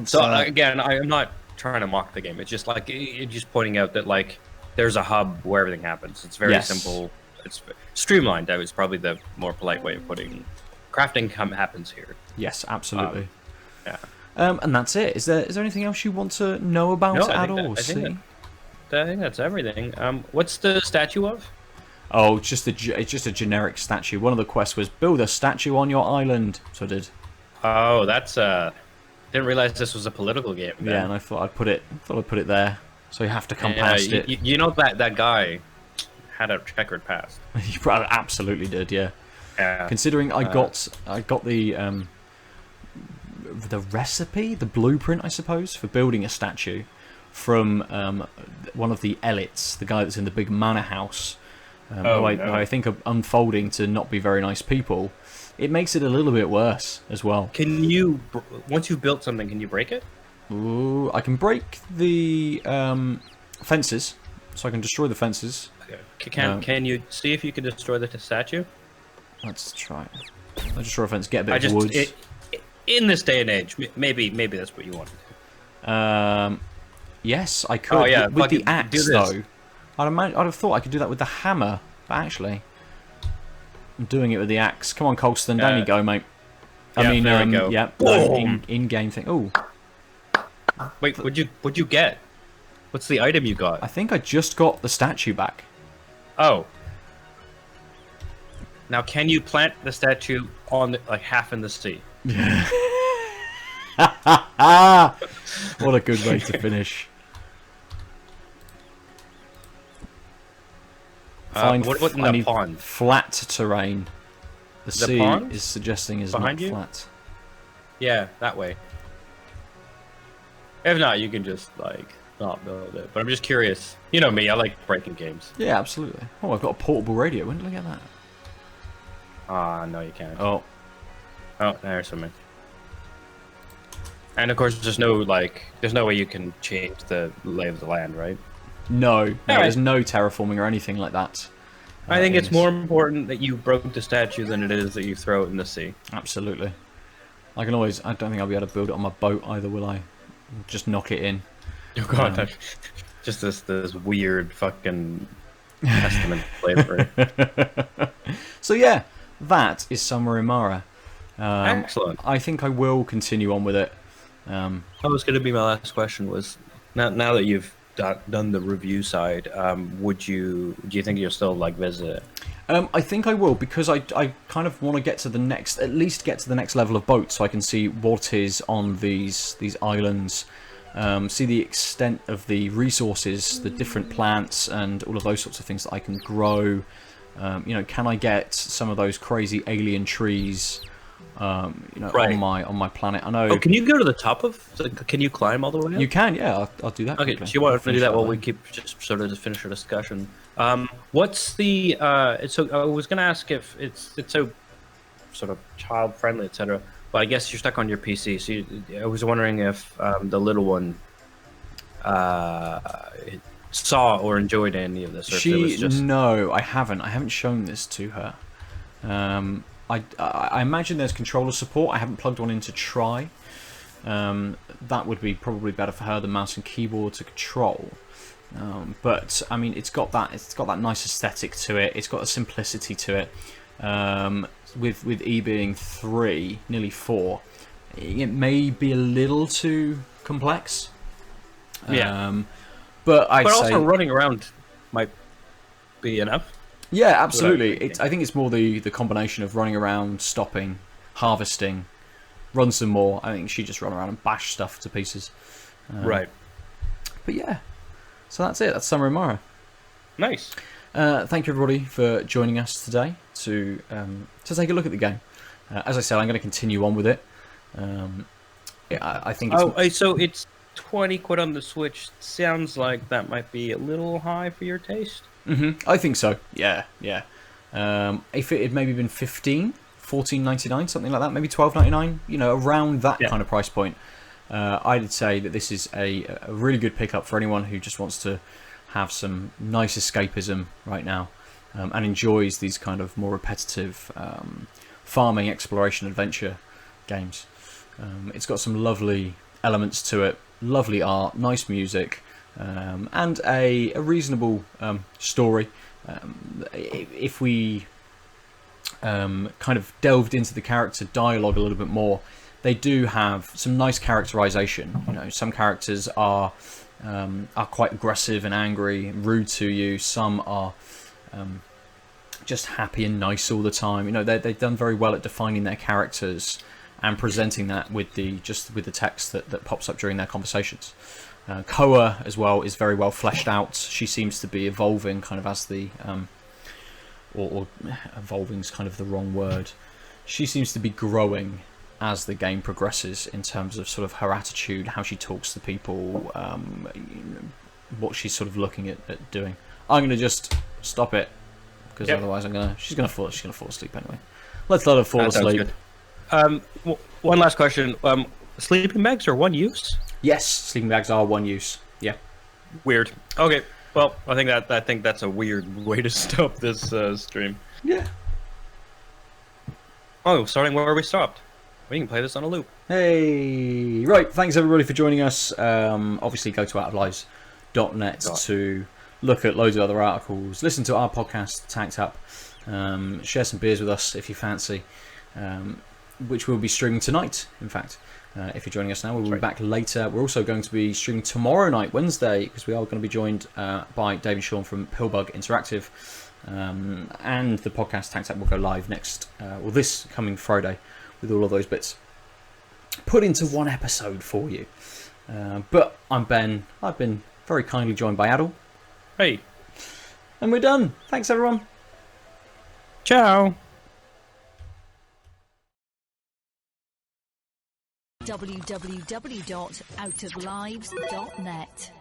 So again, I'm not trying to mock the game. It's just like it's just pointing out that like there's a hub where everything happens. It's very simple. It's streamlined. That was probably the more polite way of putting. Crafting happens here. Yes, absolutely. Yeah. And that's it. Is there anything else you want to know about at all? I think that's everything. What's the statue of? Oh, it's just a generic statue. One of the quests was build a statue on your island. So I did. Oh, that's didn't realize this was a political game. Then. Yeah, and I thought I'd put it there. So you have to come past it. You know that guy had a checkered past. He probably absolutely did. Yeah. Considering I got the recipe, the blueprint, I suppose, for building a statue from one of the elites, the guy that's in the big manor house, who I think are unfolding to not be very nice people. It makes it a little bit worse as well. Can you, once you've built something, can you break it? Ooh, I can break the fences, so I can destroy the fences. Okay. Can you see if you can destroy the statue? Let's try. I'll destroy a fence, get a bit of wood. In this day and age, maybe that's what you want to do. Yes, I could. Oh, yeah, with the axe, though. I'd have thought I could do that with the hammer, but actually, I'm doing it with the axe. Come on, Colston, down you go, mate. There we go. Yeah, in-game thing. Oh, wait, what'd you get? What's the item you got? I think I just got the statue back. Oh. Now, can you plant the statue on like half in the sea? What a good way to finish. What in I the need pond? flat terrain. The sea pond? is suggesting is Behind not you? flat. Yeah, that way. If not, you can just like not build it. But I'm just curious. You know me, I like breaking games. Yeah, absolutely. Oh, I've got a portable radio. When did I get that? No, you can't. Oh, There's something. And of course, there's no way you can change the lay of the land, right? no, there's no terraforming or anything like that. I think it's more important that you broke the statue than it is that you throw it in the sea. Absolutely. I don't think I'll be able to build it on my boat either, will I? Just knock it in. Oh god, just this weird fucking testament flavor. So yeah, that is Summer in Mara. Excellent. I think I will continue on with it. That was going to be my last question. Was now that you've done the review side, do you think you'll still like visit it? I think I will, because I kind of want to get to the next, at least get to the next level of boat, so I can see what is on these islands, see the extent of the resources, the different plants, and all of those sorts of things that I can grow. Can I get some of those crazy alien trees? Right. on my planet. I know. Oh, can you go to the top of? Can you climb all the way up? You can, yeah. I'll do that. Okay, quickly. so you want to do that while we then. keep just sort of to finish our discussion. What's the? So I was going to ask if it's so sort of child friendly, etc. But I guess you're stuck on your PC. So I was wondering if the little one saw or enjoyed any of this. Or if it was just... No, I haven't. I haven't shown this to her. I imagine there's controller support. I haven't plugged one in to try. That would be probably better for her than mouse and keyboard to control. But I mean, it's got that nice aesthetic to it. It's got a simplicity to it. With E being 3, nearly 4, it may be a little too complex. Yeah. But also running around might be enough. Yeah, absolutely. I think it's more the combination of running around, stopping, harvesting, run some more. I think she just run around and bash stuff to pieces. Right. But yeah, so that's it. That's Summer in Mara. Nice. Thank you everybody for joining us today to take a look at the game. As I said, I'm going to continue on with it. I think it's... so it's 20 quid on the Switch. Sounds like that might be a little high for your taste. I think so. Yeah. If it had maybe been 14.99, something like that, maybe 12.99, around that kind of price point, I'd say that this is a really good pickup for anyone who just wants to have some nice escapism right now, and enjoys these kind of more repetitive farming, exploration, adventure games. It's got some lovely elements to it, lovely art, nice music. And a reasonable story. If we kind of delved into the character dialogue a little bit more, they do have some nice characterization. Some characters are quite aggressive and angry, and rude to you. Some are just happy and nice all the time. They've done very well at defining their characters and presenting that with the text that pops up during their conversations. Koa as well is very well fleshed out. She seems to be evolving kind of as the or evolving is kind of the wrong word. She seems to be growing as the game progresses in terms of sort of her attitude, how she talks to people, what she's sort of looking at doing. I'm going to just stop it because otherwise she's gonna fall asleep anyway. Let's let her fall asleep. One last question. Sleeping bags are one use? Yes, sleeping bags are one use. Yeah. Weird. Okay. Well, I think that's a weird way to stop this stream. Yeah. Oh, starting where we stopped. We can play this on a loop. Hey, right. Thanks everybody for joining us. Obviously, go to outoflives.net to look at loads of other articles, listen to our podcast, Tanked Up, share some beers with us if you fancy, which we'll be streaming tonight, in fact. If you're joining us now, we'll be back later. We're also going to be streaming tomorrow night, Wednesday, because we are going to be joined by Dave and Sean from Pillbug Interactive. And the podcast Tanked Up will go live this coming Friday with all of those bits put into one episode for you. But I'm Ben. I've been very kindly joined by Aadil. Hey. And we're done. Thanks, everyone. Ciao. www.outoflives.net